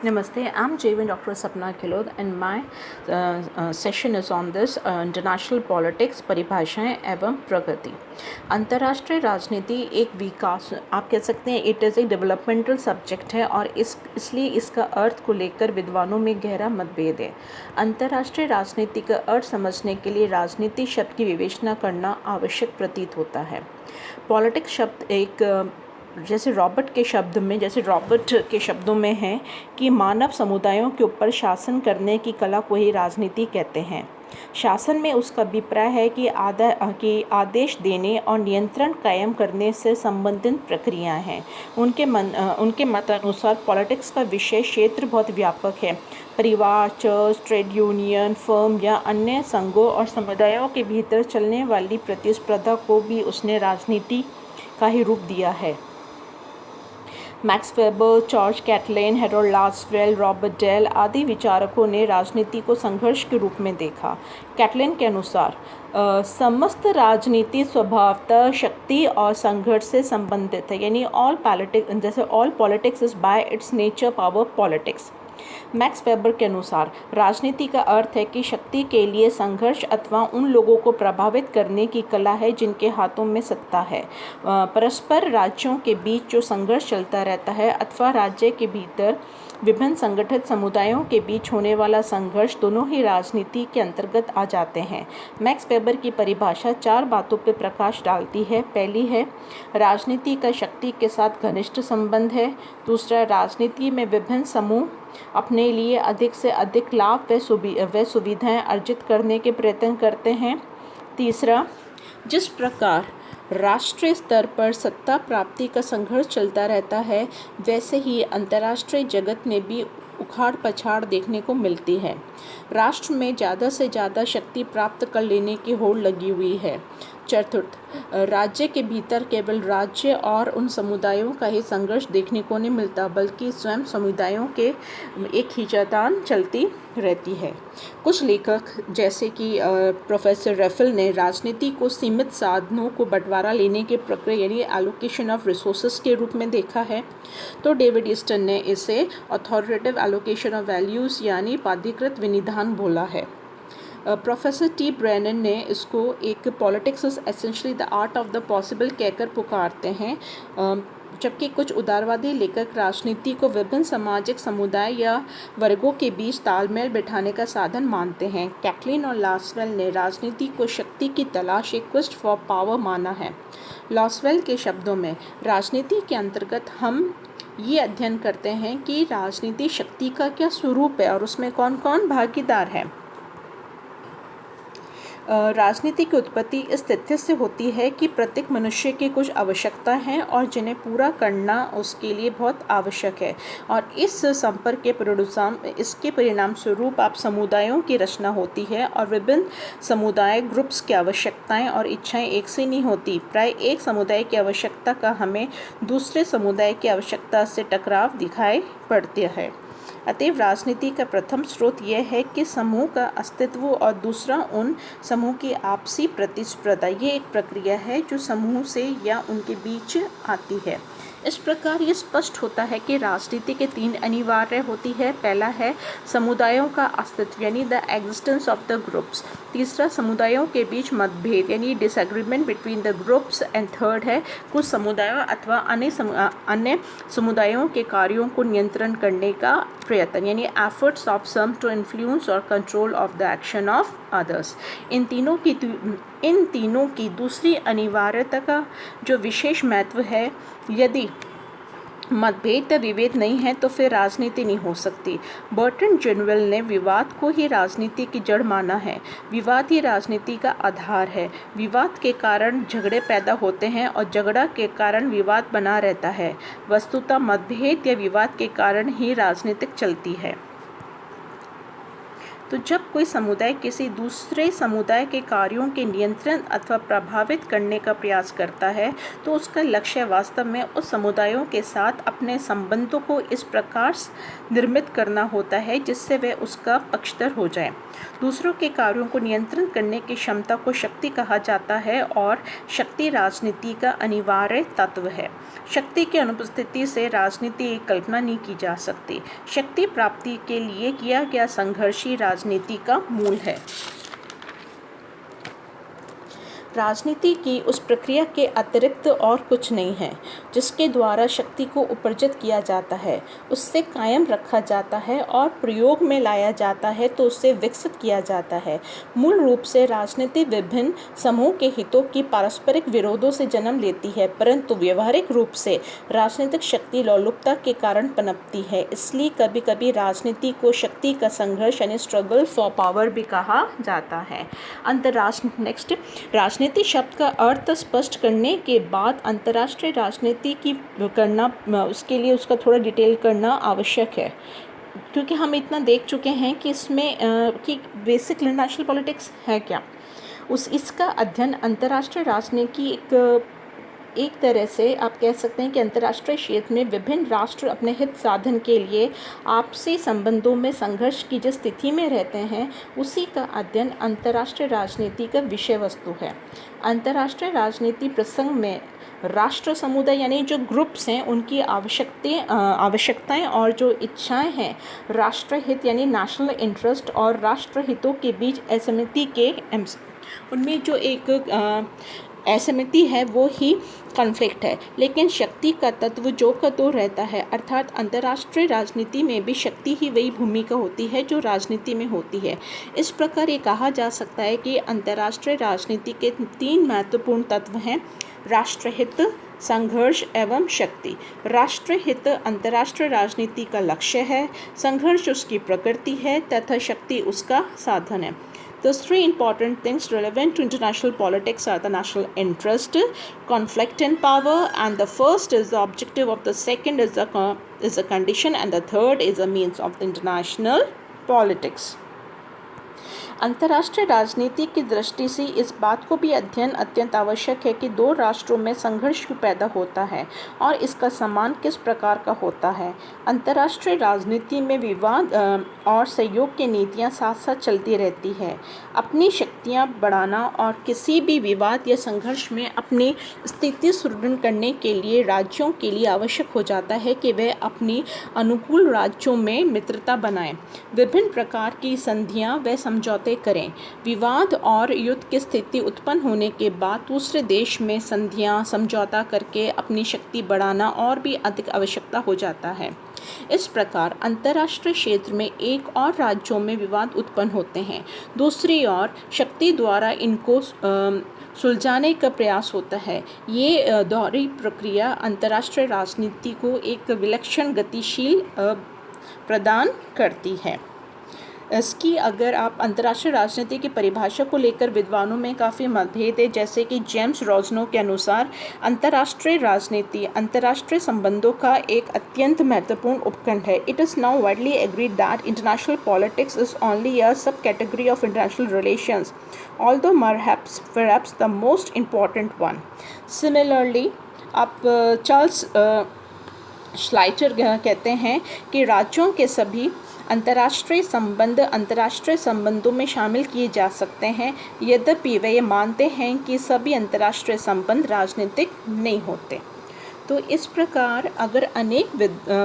Namaste, I'm Jayven Dr. Sapna Khilod and my session is on this international politics परिभाषाएं एवं प्रगति। अंतर्राष्ट्रीय राजनीति एक विकास आप कह सकते हैं it is a developmental subject है और इसलिए इसका अर्थ को लेकर विद्वानों में गहरा मतभेद है। अंतर्राष्ट्रीय राजनीति का अर्थ समझने के लिए राजनीति शब्द की विवेचना करना आवश्यक प्रतीत होता है। पॉलिटिक्स शब्द एक जैसे रॉबर्ट के शब्दों में है कि मानव समुदायों के ऊपर शासन करने की कला को ही राजनीति कहते हैं। शासन में उसका अभिप्राय है कि आदेश देने और नियंत्रण कायम करने से संबंधित प्रक्रियाएं हैं। उनके मत अनुसार पॉलिटिक्स का विषय क्षेत्र बहुत व्यापक है। परिवार, चर्च, ट्रेड यूनियन, फर्म या अन्य संघों और समुदायों के भीतर चलने वाली प्रतिस्पर्धा को भी उसने राजनीति का ही रूप दिया है। Max Weber, George Catlin, Harold Lasswell, Robert Dahl आदि विचारकों ने राजनीति को संघर्ष के रूप में देखा। कैटलाइन के अनुसार समस्त राजनीति स्वभावतः शक्ति और संघर्ष से संबंधित है, यानी all politics is by it's nature power politics. Max weber के अनुसार राजनीति का अर्थ है कि शक्ति के लिए संघर्ष अथवा उन लोगों को प्रभावित करने की कला है जिनके हाथों में सत्ता है। परस्पर राज्यों के बीच जो संघर्ष चलता रहता है अथवा राज्य के भीतर विभिन्न संगठित समुदायों के बीच होने वाला संघर्ष दोनों ही राजनीति के अंतर्गत आ जाते हैं। मैक्स वेबर की परिभाषा 4 बातों पर प्रकाश डालती है। पहली है राजनीति का शक्ति के साथ घनिष्ठ संबंध है। दूसरा, राजनीति में विभिन्न समूह अपने लिए अधिक से अधिक लाभ व सुविधाएं अर्जित करने के प्रयत्न करते हैं। तीसरा, जिस प्रकार राष्ट्रीय स्तर पर सत्ता प्राप्ति का संघर्ष चलता रहता है वैसे ही अंतर्राष्ट्रीय जगत में भी उखाड़ पछाड़ देखने को मिलती है। राष्ट्र में ज़्यादा से ज़्यादा शक्ति प्राप्त कर लेने की होड़ लगी हुई है। चतुर्थ, राज्य के भीतर केवल राज्य और उन समुदायों का ही संघर्ष देखने को नहीं मिलता बल्कि स्वयं समुदायों के एक खींचातान चलती रहती है। कुछ लेखक जैसे कि प्रोफेसर रेफेल ने राजनीति को सीमित साधनों को बंटवारा लेने की प्रक्रिया यानी एलोकेशन ऑफ रिसोर्सेज के रूप में देखा है, तो डेविड ईस्टन ने इसे ऑथोरिटेटिव एलोकेशन ऑफ वैल्यूज़ यानी प्राधिकृत विनिधान बोला है। प्रोफेसर टी ब्रेनन ने इसको एक politics is essentially the art of the possible कहकर पुकारते हैं, जबकि कुछ उदारवादी लेखक राजनीति को विभिन्न सामाजिक समुदाय या वर्गों के बीच तालमेल बिठाने का साधन मानते हैं। कैटलाइन और लासवेल ने राजनीति को शक्ति की तलाश एक क्वेस्ट फॉर पावर माना है। लासवेल के शब्दों में राजनीति के अंतर्गत हम ये अध्ययन करते हैं कि राजनीति शक्ति का क्या स्वरूप है और उसमें कौन कौन भागीदार है। राजनीति की उत्पत्ति इस तथ्य से होती है कि प्रत्येक मनुष्य की कुछ आवश्यकता हैं और जिन्हें पूरा करना उसके लिए बहुत आवश्यक है, और इस संपर्क के इसके परिणाम स्वरूप आप समुदायों की रचना होती है और विभिन्न समुदाय ग्रुप्स की आवश्यकताएं और इच्छाएं एक से नहीं होती। प्राय एक समुदाय की आवश्यकता का हमें दूसरे समुदाय की आवश्यकता से टकराव दिखाई पड़ता है। अतएव राजनीति का प्रथम स्रोत यह है कि समूह का अस्तित्व और दूसरा उन समूह की आपसी प्रतिस्पर्धा। ये एक प्रक्रिया है जो समूह से या उनके बीच आती है। इस प्रकार ये स्पष्ट होता है कि राजनीति के 3 अनिवार्य होती है। पहला है समुदायों का अस्तित्व यानी the existence of the groups. तीसरा, समुदायों के बीच मतभेद यानी disagreement between the groups. And third है कुछ समुदायों अथवा अन्य समुदायों के कार्यों को नियंत्रण करने का प्रयत्न यानी efforts of some to influence और control of the action of others. इन तीनों की दूसरी अनिवार्यता का जो विशेष महत्व है, यदि मतभेद या विभेद नहीं है तो फिर राजनीति नहीं हो सकती। बर्टन जनवेल ने विवाद को ही राजनीति की जड़ माना है। विवाद ही राजनीति का आधार है। विवाद के कारण झगड़े पैदा होते हैं और झगड़ा के कारण विवाद बना रहता है। वस्तुतः मतभेद या विवाद के कारण ही राजनीतिक चलती है। तो जब कोई समुदाय किसी दूसरे समुदाय के कार्यों के नियंत्रण अथवा प्रभावित करने का प्रयास करता है तो उसका लक्ष्य वास्तव में उस समुदायों के साथ अपने संबंधों को इस प्रकार निर्मित करना होता है जिससे वह उसका पक्षधर हो जाए। दूसरों के कार्यों को नियंत्रण करने की क्षमता को शक्ति कहा जाता है और शक्ति राजनीति का अनिवार्य तत्व है। शक्ति की अनुपस्थिति से राजनीति की कल्पना नहीं की जा सकती। शक्ति प्राप्ति के लिए किया गया संघर्ष ही राजनीति का मूल है। राजनीति की उस प्रक्रिया के अतिरिक्त और कुछ नहीं है जिसके द्वारा शक्ति को उपार्जित किया जाता है, उससे कायम रखा जाता है और प्रयोग में लाया जाता है तो उससे विकसित किया जाता है। मूल रूप से राजनीति विभिन्न समूह के हितों की पारस्परिक विरोधों से जन्म लेती है, परंतु व्यवहारिक रूप से राजनीतिक शक्ति लोलुपता के कारण पनपती है। इसलिए कभी कभी राजनीति को शक्ति का संघर्ष यानी स्ट्रगल फॉर पावर भी कहा जाता है। राजनीति शब्द का अर्थ स्पष्ट करने के बाद अंतर्राष्ट्रीय राजनीति की करना उसके लिए उसका थोड़ा डिटेल करना आवश्यक है, क्योंकि हम इतना देख चुके हैं कि इसमें कि बेसिक इंटरनेशनल पॉलिटिक्स है क्या। इसका अध्ययन अंतर्राष्ट्रीय राजनीति की एक तरह से आप कह सकते हैं कि अंतर्राष्ट्रीय क्षेत्र में विभिन्न राष्ट्र अपने हित साधन के लिए आपसी संबंधों में संघर्ष की जिस स्थिति में रहते हैं उसी का अध्ययन अंतर्राष्ट्रीय राजनीति का विषय वस्तु है। अंतर्राष्ट्रीय राजनीति प्रसंग में राष्ट्र समुदाय यानी जो ग्रुप्स हैं उनकी आवश्यकताएं और जो इच्छाएं हैं राष्ट्रहित यानी नेशनल इंटरेस्ट और राष्ट्रहितों के बीच असहमति के उनमें जो एक असहमति है वो ही कॉन्फ्लिक्ट है। लेकिन शक्ति का तत्व जो का तो रहता है, अर्थात अंतर्राष्ट्रीय राजनीति में भी शक्ति ही वही भूमिका होती है जो राजनीति में होती है। इस प्रकार ये कहा जा सकता है कि अंतर्राष्ट्रीय राजनीति के 3 महत्वपूर्ण तत्व हैं: राष्ट्रहित, संघर्ष एवं शक्ति। राष्ट्रहित अंतर्राष्ट्रीय राजनीति का लक्ष्य है, संघर्ष उसकी प्रकृति है तथा शक्ति उसका साधन है। The 3 important things relevant to international politics are the national interest, conflict in power, and the first is the objective of the second is the condition, and the third is a means of the international politics. अंतर्राष्ट्रीय राजनीति की दृष्टि से इस बात को भी अध्ययन अत्यंत आवश्यक है कि 2 राष्ट्रों में संघर्ष क्यों पैदा होता है और इसका सम्मान किस प्रकार का होता है। अंतर्राष्ट्रीय राजनीति में विवाद और सहयोग की नीतियां साथ साथ चलती रहती है। अपनी शक्तियां बढ़ाना और किसी भी विवाद या संघर्ष में अपनी स्थिति सुदृढ़ करने के लिए राज्यों के लिए आवश्यक हो जाता है कि वे अपनी अनुकूल राज्यों में मित्रता बनाएं, विभिन्न प्रकार की संधियां व समझौते करें। विवाद और युद्ध की स्थिति उत्पन्न होने के बाद दूसरे देश में संधियां समझौता करके अपनी शक्ति बढ़ाना और भी अधिक आवश्यकता हो जाता है। इस प्रकार अंतर्राष्ट्रीय क्षेत्र में एक और राज्यों में विवाद उत्पन्न होते हैं, दूसरी ओर शक्ति द्वारा इनको सुलझाने का प्रयास होता है। ये दोहरी प्रक्रिया अंतर्राष्ट्रीय राजनीति को एक विलक्षण गतिशील प्रदान करती है। इसकी अगर आप अंतर्राष्ट्रीय राजनीति की परिभाषा को लेकर विद्वानों में काफ़ी मतभेद है, जैसे कि जेम्स रोजनो के अनुसार अंतर्राष्ट्रीय राजनीति अंतर्राष्ट्रीय संबंधों का एक अत्यंत महत्वपूर्ण उपखंड है। It is now widely agreed that international politics is only a sub category of international relations, although perhaps the most important one. Similarly, आप चार्ल्स श्लाइटर कहते हैं कि राज्यों के सभी अंतर्राष्ट्रीय संबंधों में शामिल किए जा सकते हैं, यद्यपि वे ये मानते हैं कि सभी अंतर्राष्ट्रीय संबंध राजनीतिक नहीं होते। तो इस प्रकार अगर अनेक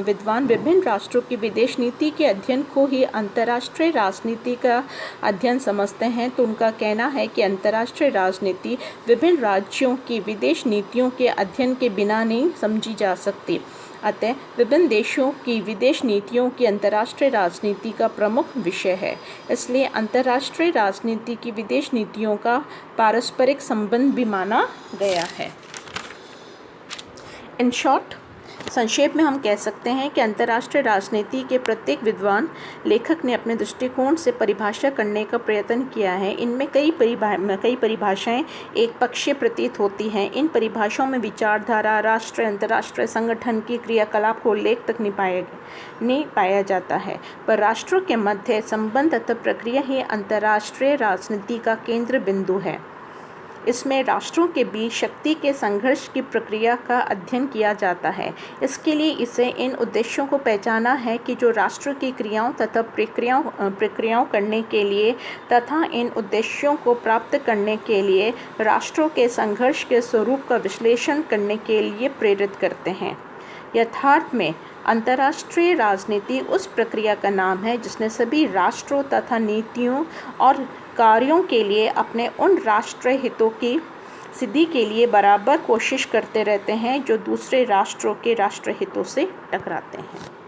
विद्वान विभिन्न राष्ट्रों की विदेश नीति के अध्ययन को ही अंतर्राष्ट्रीय राजनीति का अध्ययन समझते हैं, तो उनका कहना है कि अंतर्राष्ट्रीय राजनीति विभिन्न राज्यों की विदेश नीतियों के अध्ययन के बिना नहीं समझी जा सकती। अतः विभिन्न देशों की विदेश नीतियों की अंतर्राष्ट्रीय राजनीति का प्रमुख विषय है। इसलिए अंतर्राष्ट्रीय राजनीति की विदेश नीतियों का पारस्परिक संबंध भी माना गया है। In short, संक्षेप में हम कह सकते हैं कि अंतर्राष्ट्रीय राजनीति के प्रत्येक विद्वान लेखक ने अपने दृष्टिकोण से परिभाषा करने का प्रयत्न किया है। इनमें कई परिभाषाएं एक पक्षीय प्रतीत होती हैं। इन परिभाषाओं में विचारधारा, राष्ट्रीय अंतर्राष्ट्रीय संगठन की क्रियाकलाप को उल्लेख तक नहीं पाया जाता है, पर राष्ट्रों के मध्य संबंध तथा प्रक्रिया ही अंतर्राष्ट्रीय राजनीति का केंद्र बिंदु है। इसमें राष्ट्रों के बीच शक्ति के संघर्ष की प्रक्रिया का अध्ययन किया जाता है। इसके लिए इसे इन उद्देश्यों को पहचाना है कि जो राष्ट्र की क्रियाओं तथा प्रक्रियाओं करने के लिए तथा इन उद्देश्यों को प्राप्त करने के लिए राष्ट्रों के संघर्ष के स्वरूप का विश्लेषण करने के लिए प्रेरित करते हैं। यथार्थ में अंतर्राष्ट्रीय राजनीति उस प्रक्रिया का नाम है जिसने सभी राष्ट्रों तथा नीतियों और कार्यों के लिए अपने उन राष्ट्रीय हितों की सिद्धि के लिए बराबर कोशिश करते रहते हैं जो दूसरे राष्ट्रों के राष्ट्रीय हितों से टकराते हैं।